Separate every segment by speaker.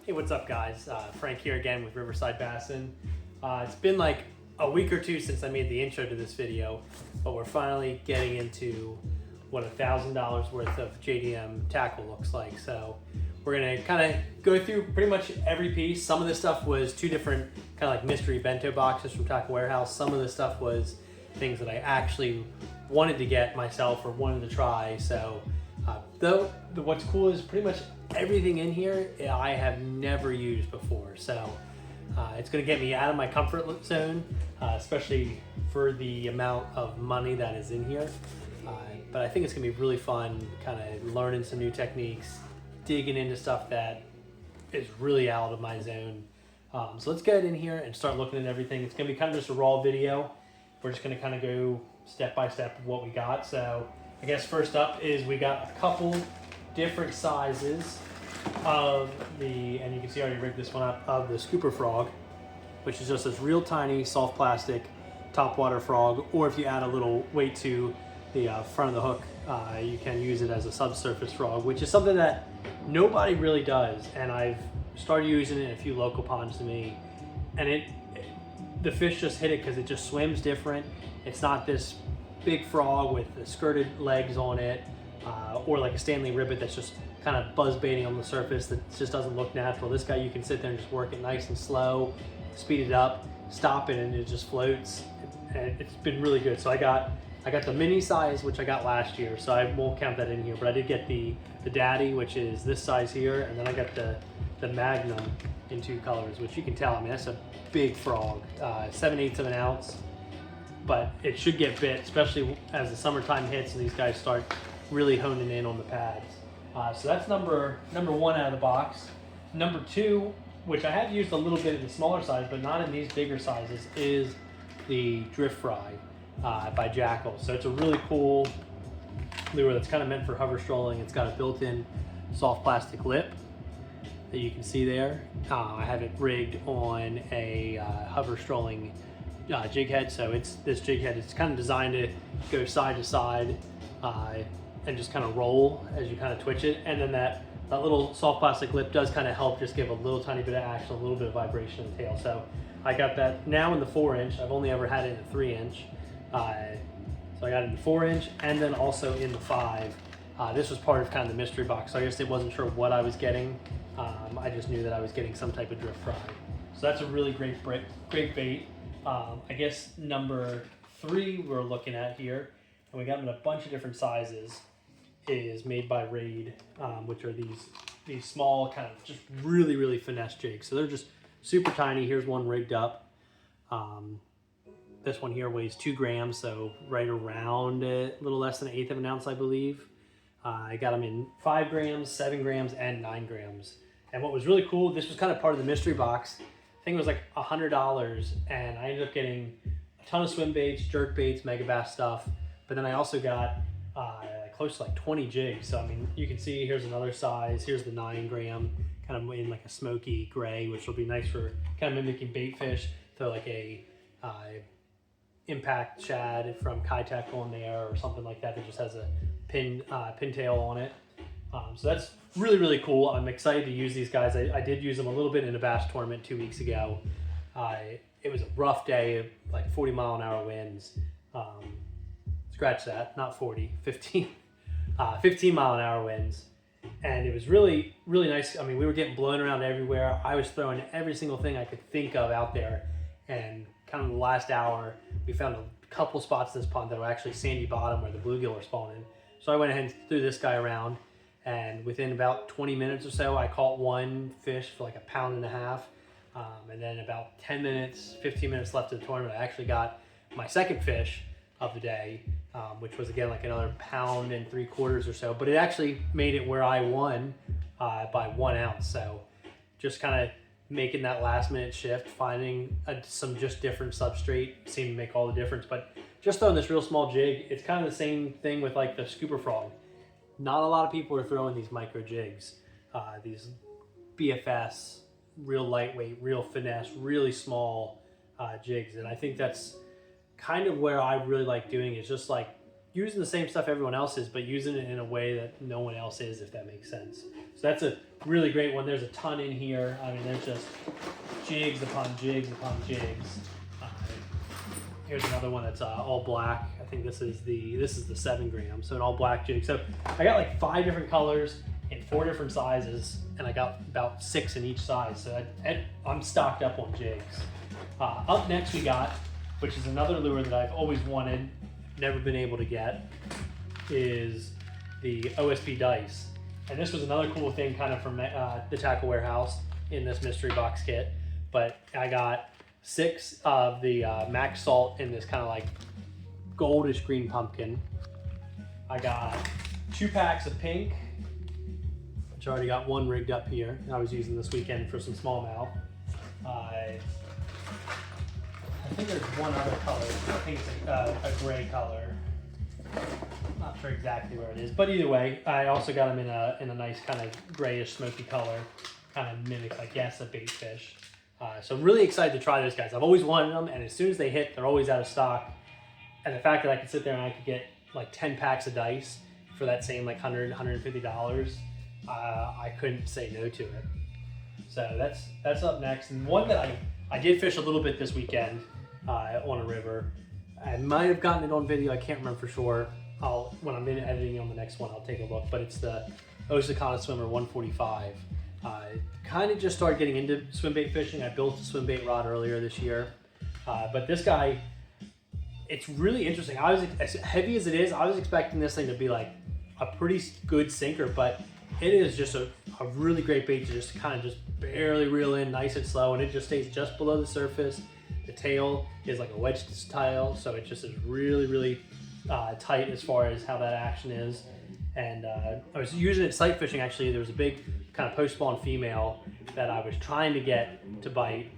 Speaker 1: Hey, what's up guys? Frank here again with Riverside Bassin. It's been like a week or two since I made the intro to this video, but we're finally getting into what $1,000 worth of JDM tackle looks like. So we're gonna kind of go through pretty much every piece. Some of this stuff was two different kind of like mystery bento boxes from Tackle Warehouse. Some of the stuff was things that I actually wanted to get myself or wanted to try. So what's cool is pretty much everything in here I have never used before. So it's going to get me out of my comfort zone, especially for the amount of money that is in here. But I think it's going to be really fun kind of learning some new techniques, digging into stuff that is really out of my zone. So let's get in here and start looking at everything. It's going to be kind of just a raw video. We're just going to kind of go step by step of what we got. So I guess first up is we got a couple different sizes of and you can see I already rigged this one up, of the Scooper Frog, which is just this real tiny soft plastic topwater frog, or if you add a little weight to the front of the hook, you can use it as a subsurface frog, which is something that nobody really does, and I've started using it in a few local ponds to me, and the fish just hit it because it just swims different. It's not this big frog with the skirted legs on it, or like a Stanley ribbit that's just kind of buzz baiting on the surface that just doesn't look natural. This guy, you can sit there and just work it nice and slow, speed it up, stop it, and it just floats. And it's been really good. So I got the mini size, which I got last year, so I won't count that in here, but I did get the daddy, which is this size here, and then I got the magnum in two colors, which you can tell, I mean, that's a big frog, 7/8 of an ounce, but it should get bit, especially as the summertime hits and these guys start really honing in on the pads. So that's number one out of the box. Number two, which I have used a little bit in the smaller size, but not in these bigger sizes, is the Drift Fry by Jackal. So it's a really cool lure that's kind of meant for hover strolling. It's got a built-in soft plastic lip that you can see there. I have it rigged on a hover strolling jig head. So this jig head is kind of designed to go side to side and just kind of roll as you kind of twitch it. And then that little soft plastic lip does kind of help just give a little tiny bit of action, a little bit of vibration in the tail. So I got that now in the 4-inch. I've only ever had it in the 3-inch. So I got it in the 4-inch and then also in the 5. This was part of kind of the mystery box, so I guess I wasn't sure what I was getting. I just knew that I was getting some type of drift fry. So that's a really great bait. I guess number 3 we're looking at here, and we got them in a bunch of different sizes, is made by Raid, which are these small kind of just really finesse jigs. So they're just super tiny. Here's one rigged up. This one here weighs 2 grams, so right around a little less than 1/8 of an ounce, I believe. I got them in 5 grams, 7 grams, and 9 grams. And what was really cool, this was kind of part of the mystery box. I think it was like $100, and I ended up getting a ton of swim baits, jerk baits, megabass stuff. But then I also got close to like 20 jigs. So I mean, you can see here's another size. Here's the 9 gram, kind of in like a smoky gray, which will be nice for kind of mimicking bait fish. Throw like a impact shad from Kitech on there or something like that just has a pintail on it. So that's really cool. I'm excited to use these guys. I did use them a little bit in a bass tournament 2 weeks ago. It was a rough day, like 40-mile-an-hour winds. Scratch that, not 40, 15 mile-an-hour winds. And it was really nice. I mean, we were getting blown around everywhere. I was throwing every single thing I could think of out there. And kind of the last hour, we found a couple spots in this pond that were actually sandy bottom where the bluegill are spawning. So I went ahead and threw this guy around, and within about 20 minutes or so, I caught one fish for like 1.5 pounds. And then about 10 minutes, 15 minutes left of the tournament, I actually got my second fish of the day, which was again like another 1.75 pounds or so. But it actually made it where I won by 1 ounce. So just kind of making that last minute shift, finding some just different substrate seemed to make all the difference. But just throwing this real small jig, it's kind of the same thing with like the Scooper Frog. Not a lot of people are throwing these micro jigs, these BFS, real lightweight, real finesse, really small jigs. And I think that's kind of where I really like doing, is just like using the same stuff everyone else is, but using it in a way that no one else is, if that makes sense. So that's a really great one. There's a ton in here. I mean, there's just jigs upon jigs upon jigs. Here's another one that's all black. I think this is the 7 gram, so an all black jig. So I got like 5 different colors in 4 different sizes, and I got about 6 in each size. So I'm stocked up on jigs. Up next we got, which is another lure that I've always wanted, never been able to get, is the OSP dice. And this was another cool thing kind of from the Tackle Warehouse in this mystery box kit. But I got 6 of the Max Salt in this kind of like goldish green pumpkin. I got 2 packs of pink, which I already got 1 rigged up here. I was using this weekend for some smallmouth. I think there's one other color. I think it's a gray color. Not sure exactly where it is, but either way, I also got them in a nice kind of grayish smoky color, kind of mimics, I guess, a bait fish. So I'm really excited to try those guys. I've always wanted them, and as soon as they hit, they're always out of stock. And the fact that I could sit there and I could get like 10 packs of dice for that same like $100, $150, I couldn't say no to it. So that's up next. And one that I did fish a little bit this weekend on a river. I might have gotten it on video, I can't remember for sure. When I'm in editing on the next one, I'll take a look, but it's the Osakana Swimmer 145. I kind of just started getting into swim bait fishing. I built a swim bait rod earlier this year, but this guy, it's really interesting. As heavy as it is, I was expecting this thing to be like a pretty good sinker, but it is just a really great bait to just kind of just barely reel in nice and slow, and it just stays just below the surface. The tail is like a wedge tail, so it just is really, really tight as far as how that action is. And I was using it sight fishing actually. There was a big kind of post-spawn female that I was trying to get to bite.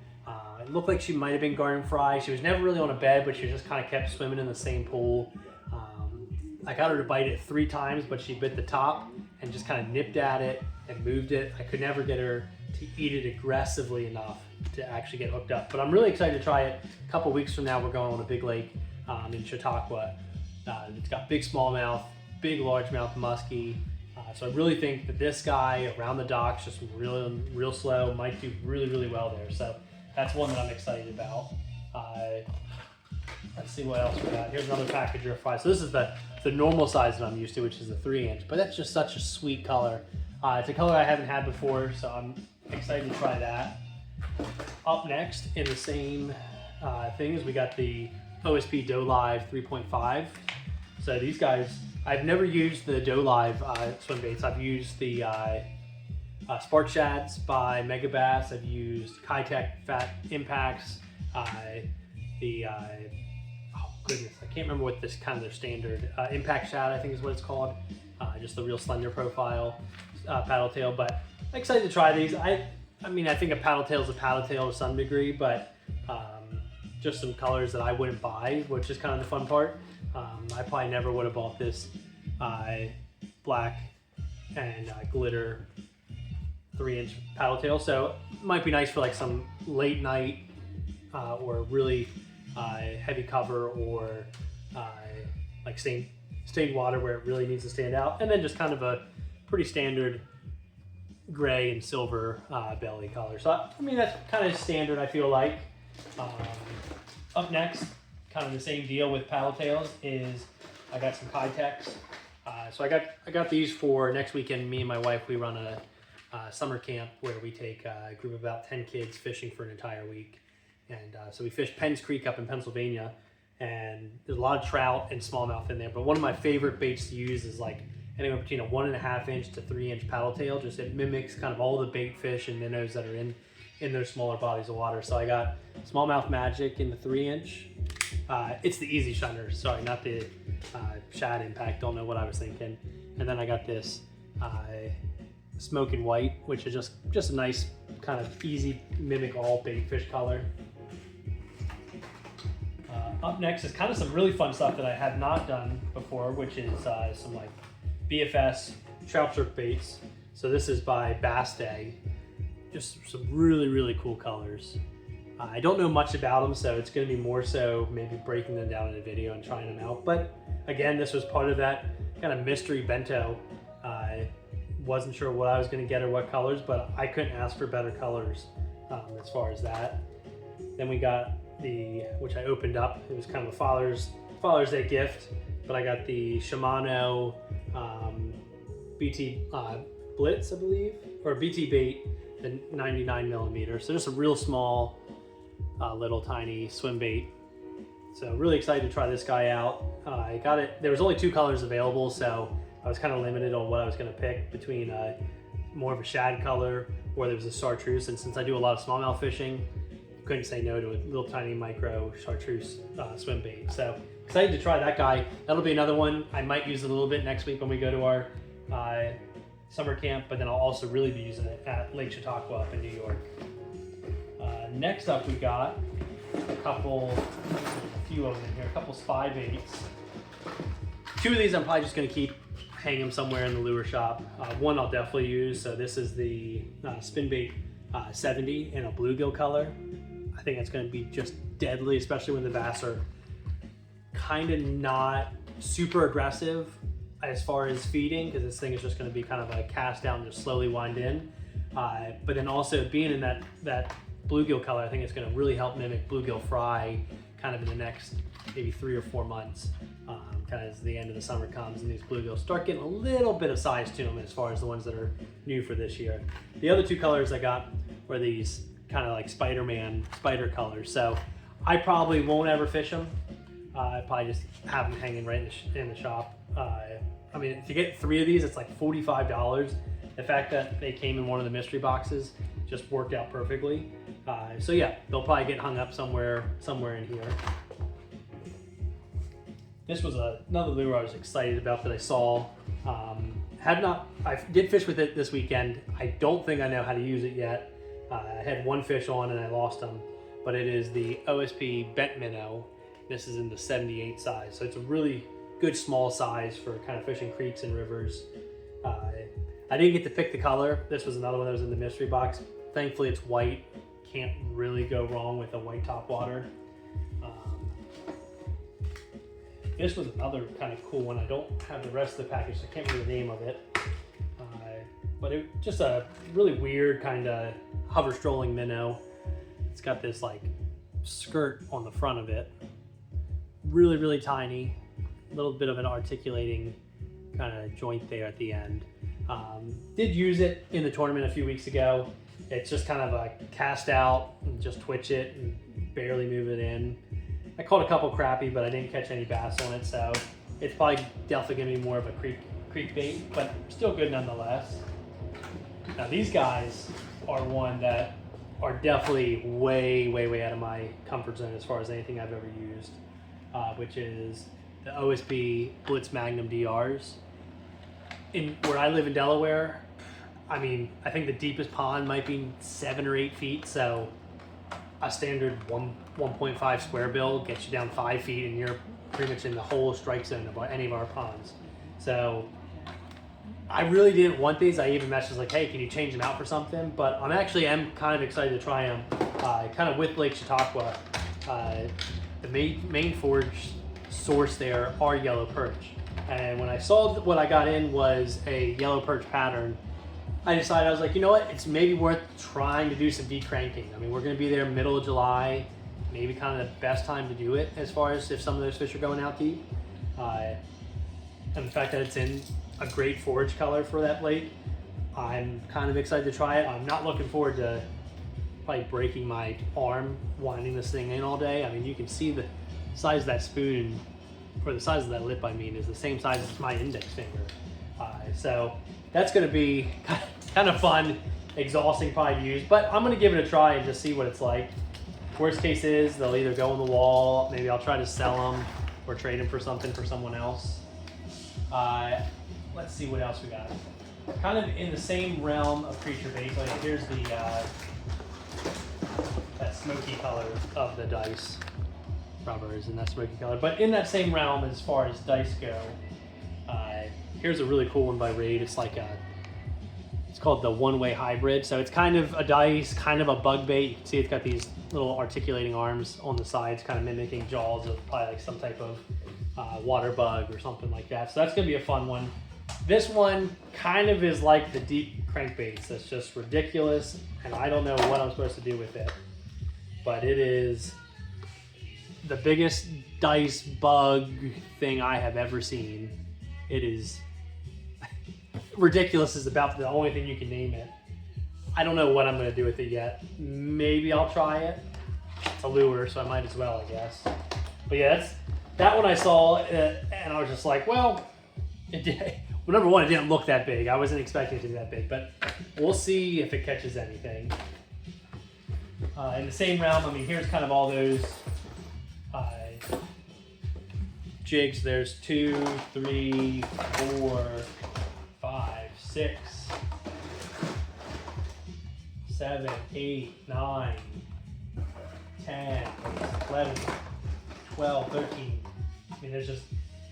Speaker 1: It looked like she might have been garden fry. She was never really on a bed, but she just kind of kept swimming in the same pool. I got her to bite it 3 times, but she bit the top and just kind of nipped at it and moved it. I could never get her to eat it aggressively enough to actually get hooked up. But I'm really excited to try it. A couple weeks from now, we're going on a big lake in Chautauqua. It's got big smallmouth, big largemouth muskie. So I really think that this guy around the docks, just real slow, might do really, really well there. So that's one that I'm excited about. Let's see what else we got. Here's another package of 5. So this is the normal size that I'm used to, which is the 3-inch, but that's just such a sweet color. It's a color I haven't had before, so I'm excited to try that. Up next in the same things, we got the OSP Doe Live 3.5. So these guys, I've never used the Doe Live swim baits. I've used the Spark Shads by Megabass. I've used Kitech Fat Impacts. Oh goodness, I can't remember what this kind of their standard Impact Shad, I think is what it's called. Just the real slender profile paddle tail. But I'm excited to try these. I mean, I think a paddle tail is a paddle tail to some degree, but just some colors that I wouldn't buy, which is kind of the fun part. I probably never would have bought this black and glitter 3-inch paddle tail, so it might be nice for like some late night or really heavy cover, or like stained water where it really needs to stand out, and then just kind of a pretty standard gray and silver belly color. So I mean, that's kind of standard, I feel like. Up next, kind of the same deal with paddle tails, is I got some Kitechs. So I got these for next weekend. Me and my wife, we run a summer camp where we take a group of about 10 kids fishing for an entire week. And so we fished Penns Creek up in Pennsylvania, and there's a lot of trout and smallmouth in there. But one of my favorite baits to use is like anywhere between a 1.5-inch to 3-inch paddle tail. Just it mimics kind of all the bait fish and minnows that are in those smaller bodies of water. So I got Smallmouth Magic in the 3-inch. It's the Easy Shunner, sorry, not the Shad Impact, don't know what I was thinking. And then I got this Smoking White, which is just a nice kind of easy mimic all bait fish color. Up next is kind of some really fun stuff that I have not done before, which is some like BFS trout jerk baits. So this is by Bass Day. Just some really, really cool colors. I don't know much about them, so it's going to be more so maybe breaking them down in a video and trying them out. But Again, this was part of that kind of mystery bento. I wasn't sure what I was going to get or what colors, but I couldn't ask for better colors as far as that. Then we got which I opened up. It was kind of a Father's Day gift, but I got the Shimano BT Blitz, I believe, or BT bait, the 99 millimeter. So just a real small, little tiny swim bait. So really excited to try this guy out. I got it. There was only 2 colors available, so I was kind of limited on what I was going to pick between more of a shad color or there was a chartreuse. And since I do a lot of smallmouth fishing, couldn't say no to a little tiny micro chartreuse swim bait. So excited to try that guy. That'll be another one. I might use it a little bit next week when we go to our summer camp, but then I'll also really be using it at Lake Chautauqua up in New York. Next up, we got a few of them in here, a couple spy baits. 2 of these I'm probably just going to keep hang them somewhere in the lure shop. One I'll definitely use. So this is the spin bait 70 in a bluegill color. I think it's going to be just deadly, especially when the bass are kind of not super aggressive as far as feeding, because this thing is just going to be kind of a cast out and just slowly wind in. But then also being in that bluegill color, I think it's going to really help mimic bluegill fry kind of in the next maybe 3 or 4 months, kind of as the end of the summer comes and these bluegills start getting a little bit of size to them as far as the ones that are new for this year. The other 2 colors I got were these kind of like Spider-Man spider colors. So I probably won't ever fish them. I probably just have them hanging right in the shop. I mean, if you get 3 of these, it's like $45. The fact that they came in one of the mystery boxes just worked out perfectly. So yeah, they'll probably get hung up somewhere in here. This was another lure I was excited about that I saw. I did fish with it this weekend. I don't think I know how to use it yet. I had 1 fish on and I lost them, but it is the OSP bent minnow. This is in the 78 size, so it's a really good small size for kind of fishing creeks and rivers. I didn't get to pick the color. This was another one that was in the mystery box. Thankfully it's white. Can't really go wrong with a white top water. This was another kind of cool one. I don't have the rest of the package, so I can't remember the name of it. But it just a really weird kind of hover strolling minnow. It's got this like skirt on the front of it. Really, really tiny. A little bit of an articulating kind of joint there at the end. Did use it in the tournament a few weeks ago. It's just kind of a cast out and just twitch it and barely move it in. I caught a couple crappie, but I didn't catch any bass on it, so it's probably definitely gonna be more of a creek bait, but still good nonetheless. Now these guys are one that are definitely way, way, way out of my comfort zone as far as anything I've ever used, which is the OSP Blitz Magnum DRs. Where I live in Delaware, I mean, I think the deepest pond might be 7 or 8 feet, so a standard 1.5 square bill gets you down 5 feet and you're pretty much in the whole strike zone of any of our ponds. So I really didn't want these. I even messaged like, hey, can you change them out for something? But I'm kind of excited to try them, kind of with Lake Chautauqua. The main forage source there are yellow perch. And when I saw what I got in was a yellow perch pattern, I decided, I was like, you know what, it's maybe worth trying to do some decranking. I mean, we're gonna be there middle of July, maybe kind of the best time to do it as far as if some of those fish are going out deep. And the fact that it's in a great forage color for that lake, I'm kind of excited to try it. I'm not looking forward to probably breaking my arm winding this thing in all day. I mean, you can see the size of that spoon, or the size of that lip, I mean, is the same size as my index finger. So that's gonna be kind of fun, exhausting probably to use, but I'm gonna give it a try and just see what it's like. Worst case is they'll either go on the wall, maybe I'll try to sell them or trade them for something for someone else. Let's see what else we got. Kind of in the same realm of creature bait, like here's the that smoky color of the dice. Rubber is in that smoky color, but in that same realm as far as dice go, here's a really cool one by Raid. It's It's called the one-way hybrid. So it's kind of a dice, kind of a bug bait. You can see it's got these little articulating arms on the sides, kind of mimicking jaws of probably like some type of water bug or something like that. So that's gonna be a fun one. This one kind of is like the deep crankbaits. That's just ridiculous, and I don't know what I'm supposed to do with it. But it is the biggest dice bug thing I have ever seen. It is ridiculous is about the only thing you can name it. I don't know what I'm going to do with it yet. Maybe I'll try it. It's a lure, so I might as well, I guess. But yeah, that one I saw, and I was just like, well, well, number one, it didn't look that big. I wasn't expecting it to be that big, but we'll see if it catches anything. In the same realm, I mean, here's kind of all those jigs. There's 2, 3, 4, 5, 6, 7, 8, 9, 10, 11, 12, 13. I mean, there's just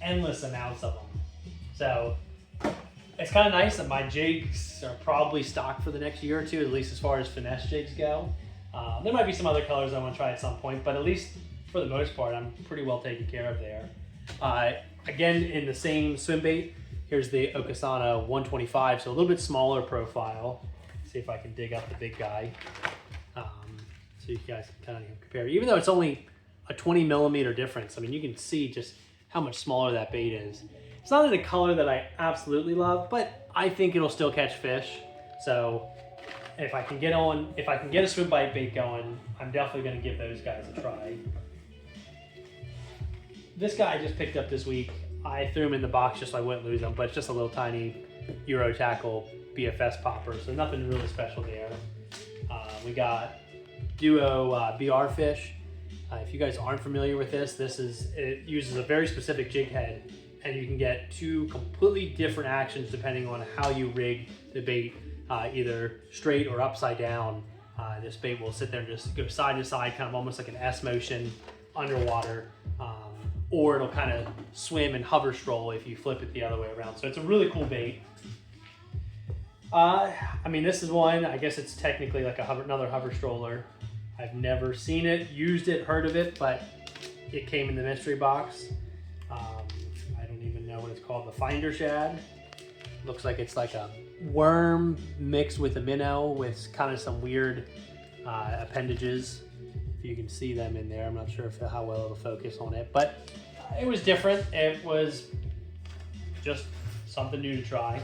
Speaker 1: endless amounts of them. So it's kind of nice that my jigs are probably stocked for the next year or two, at least as far as finesse jigs go. There might be some other colors I want to try at some point, but at least for the most part, I'm pretty well taken care of there. Again, in the same swim bait, here's the Okasana 125, so a little bit smaller profile. See if I can dig up the big guy. So you guys can kind of compare. Even though it's only a 20 millimeter difference, I mean, you can see just how much smaller that bait is. It's not in a color that I absolutely love, but I think it'll still catch fish. So if I can get a swim bait going, I'm definitely going to give those guys a try. This guy I just picked up this week. I threw him in the box just so I wouldn't lose him, but it's just a little tiny Euro Tackle BFS popper, so nothing really special there. We got Duo BR fish. If you guys aren't familiar with this, it uses a very specific jig head, and you can get 2 completely different actions depending on how you rig the bait, either straight or upside down. This bait will sit there and just go side to side, kind of almost like an S motion underwater, or it'll kind of swim and hover stroll if you flip it the other way around. So it's a really cool bait. I mean, this is one, I guess it's technically like another hover stroller. I've never seen it, used it, heard of it, but it came in the mystery box. I don't even know what it's called, the Finder Shad. Looks like it's like a worm mixed with a minnow with kind of some weird appendages. If you can see them in there, I'm not sure how well it'll focus on it, but it was different. It was just something new to try.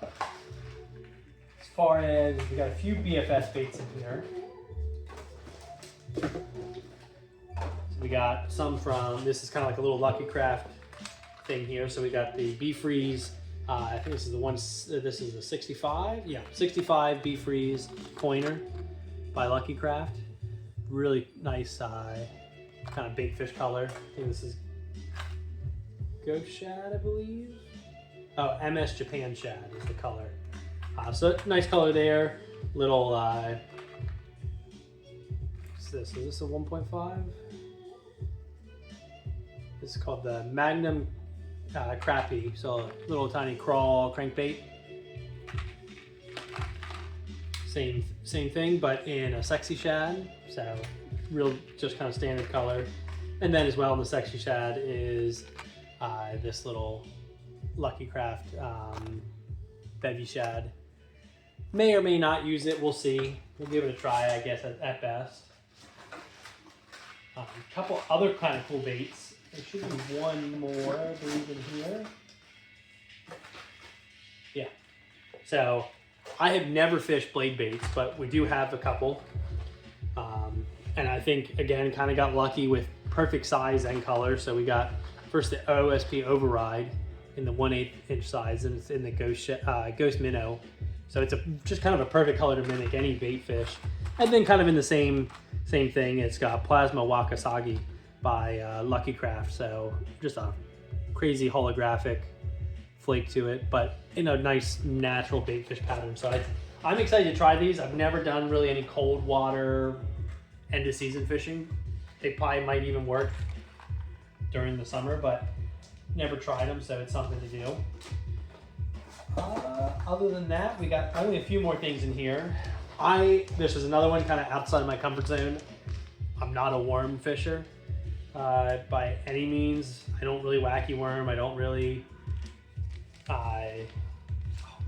Speaker 1: As far as, we got a few BFS baits in here. So we got some from, this is kind of like a little Lucky Craft thing here. So we got the Bee Freeze. I think this is the one, this is the 65. Yeah, 65 Bee Freeze Pointer by Lucky Craft. Really nice kind of big fish color. I think this is Ghost Shad, I believe. Oh, MS Japan Shad is the color. So nice color there. Little, what's this? Is this a 1.5? This is called the Magnum Crappie. So a little tiny crawl crankbait. Same thing, but in a sexy shad. So real, just kind of standard color. And then as well in the sexy shad is this little Lucky Craft bevy shad. May or may not use it, we'll see. We'll give it a try, I guess, at best. A couple other kind of cool baits. There should be one more, I believe, in here. Yeah. So I have never fished blade baits, but we do have a couple. And I think, again, kind of got lucky with perfect size and color. So we got first the OSP Override in the 1/8 inch size, and it's in the Ghost Minnow. So it's just kind of a perfect color to mimic any bait fish. And then kind of in the same thing, it's got Plasma Wakasagi by Lucky Craft. So just a crazy holographic flake to it, but in a nice natural bait fish pattern. So I'm excited to try these. I've never done really any cold water end of season fishing. They probably might even work during the summer, but never tried them, so it's something to do. Other than that, we got only a few more things in here. This is another one kind of outside of my comfort zone. I'm not a worm fisher by any means. I don't really wacky worm. I don't really, oh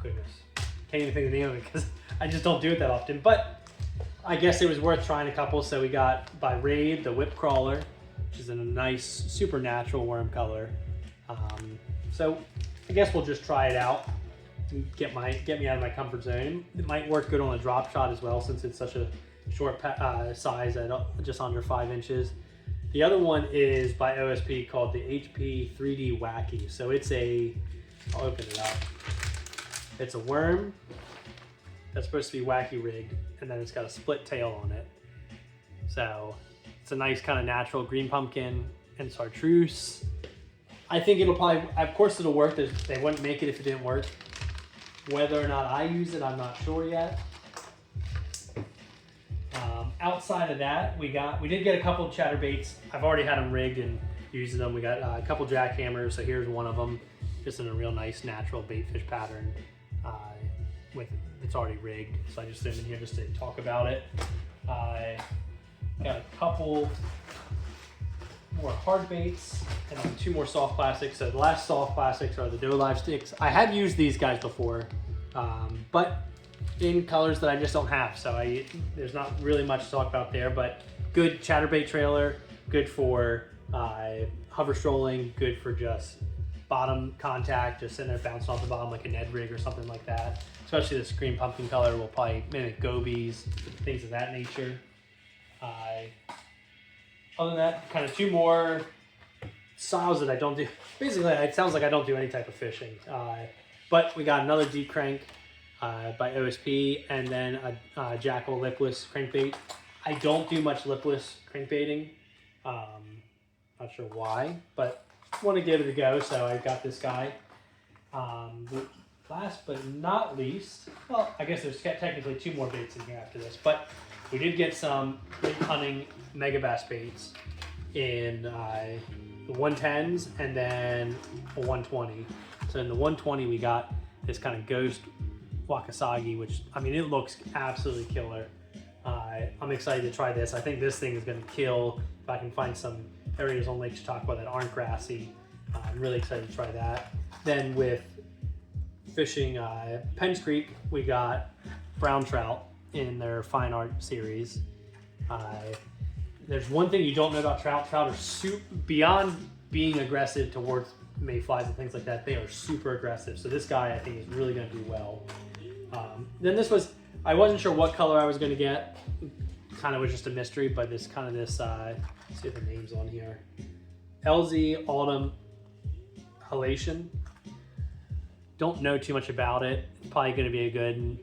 Speaker 1: goodness, can't even think of the name of it because I just don't do it that often. But I guess it was worth trying a couple. So we got by Raid the whip crawler, which is in a nice supernatural worm color. So I guess we'll just try it out and get me out of my comfort zone. It might work good on a drop shot as well since it's such a short size at just under 5 inches. The other one is by OSP called the HP 3D Wacky. So it's I'll open it up. It's a worm that's supposed to be wacky rigged, and then it's got a split tail on it. So it's a nice kind of natural green pumpkin and chartreuse. I think it'll probably, of course it'll work. They wouldn't make it if it didn't work. Whether or not I use it, I'm not sure yet. Outside of that, we did get a couple of chatterbaits. I've already had them rigged and using them. We got a couple jackhammers, so here's one of them, just in a real nice natural baitfish pattern. It's already rigged, so I just threw them in here just to talk about it. I got a couple more hard baits and then 2 more soft plastics. So the last soft plastics are the Doe Live sticks. I have used these guys before, but in colors that I just don't have. So there's not really much to talk about there, but good chatterbait trailer, good for hover strolling, good for just bottom contact, just sitting there bouncing off the bottom like a Ned rig or something like that. Especially this green pumpkin color will probably mimic gobies, things of that nature. Other than that, kind of 2 more styles that I don't do. Basically, it sounds like I don't do any type of fishing. But we got another deep crank by OSP, and then a Jackal lipless crankbait. I don't do much lipless crankbaiting. Not sure why, but want to give it a go, so I got this guy. Last but not least, well, I guess there's technically 2 more baits in here after this, but we did get some big hunting mega bass baits in the 110s and then a 120. So in the 120 we got this kind of ghost wakasagi, which, I mean, it looks absolutely killer. I'm excited to try this. I think this thing is going to kill if I can find some areas on Lake Chautauqua that aren't grassy. I'm really excited to try that. Then with fishing Penns Creek, we got brown trout in their fine art series. There's one thing you don't know about trout. Trout are beyond being aggressive towards mayflies and things like that. They are super aggressive. So this guy, I think, is really going to do well. Then this was, I wasn't sure what color I was going to get. Kind of was just a mystery, but this kind of this, let's see if the name's on here. LZ Autumn Halation. Don't know too much about it. It's probably going to be a good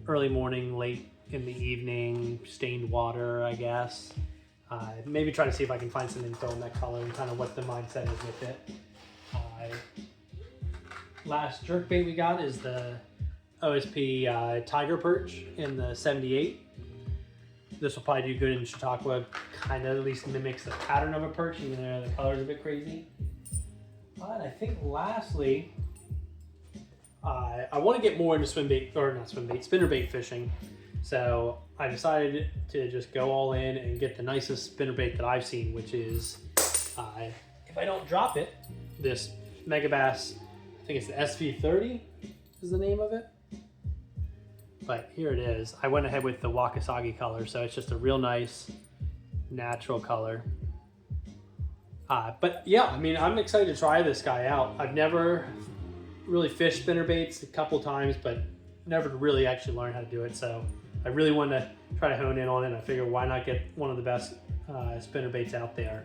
Speaker 1: early morning, late in the evening, stained water, I guess. Maybe try to see if I can find some info on that color and kind of what the mindset is with it. Last jerkbait we got is the OSP Tiger Perch in the 78. This will probably do good in Chautauqua. Kind of at least mimics the pattern of a perch, even though the color is a bit crazy. And I think lastly, I want to get more into spinnerbait fishing. So I decided to just go all in and get the nicest spinnerbait that I've seen, which is, if I don't drop it, this Megabass, I think it's the SV30 is the name of it. But here it is. I went ahead with the Wakasagi color, so it's just a real nice natural color. But yeah, I mean, I'm excited to try this guy out. I've never really fished spinnerbaits, a couple times, but never really actually learned how to do it. So I really wanted to try to hone in on it. And I figured why not get one of the best spinnerbaits out there.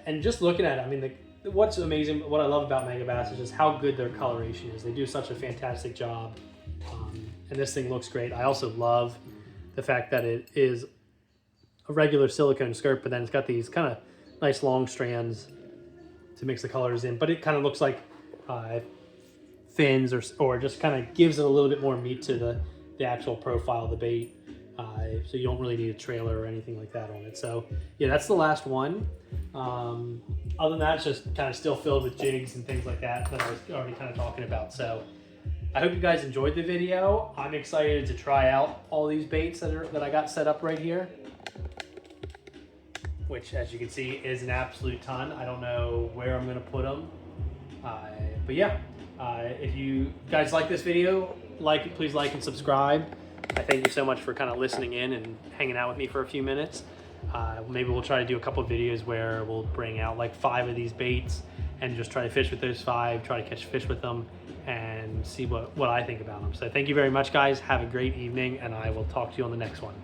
Speaker 1: And just looking at it, I mean, what's amazing, what I love about Megabass is just how good their coloration is. They do such a fantastic job. And this thing looks great. I also love the fact that it is a regular silicone skirt, but then it's got these kind of nice long strands to mix the colors in. But it kind of looks like fins or just kind of gives it a little bit more meat to the actual profile of the bait. So you don't really need a trailer or anything like that on it. So yeah, that's the last one. Other than that, it's just kind of still filled with jigs and things like that I was already kind of talking about. So I hope you guys enjoyed the video. I'm excited to try out all these baits that I got set up right here, which, as you can see, is an absolute ton. I don't know where I'm gonna put them, but yeah, if you guys like this video, please like and subscribe. I thank you so much for kind of listening in and hanging out with me for a few minutes. Maybe we'll try to do a couple of videos where we'll bring out like 5 of these baits and just try to fish with those 5, try to catch fish with them, and see what I think about them. So thank you very much, guys. Have a great evening, and I will talk to you on the next one.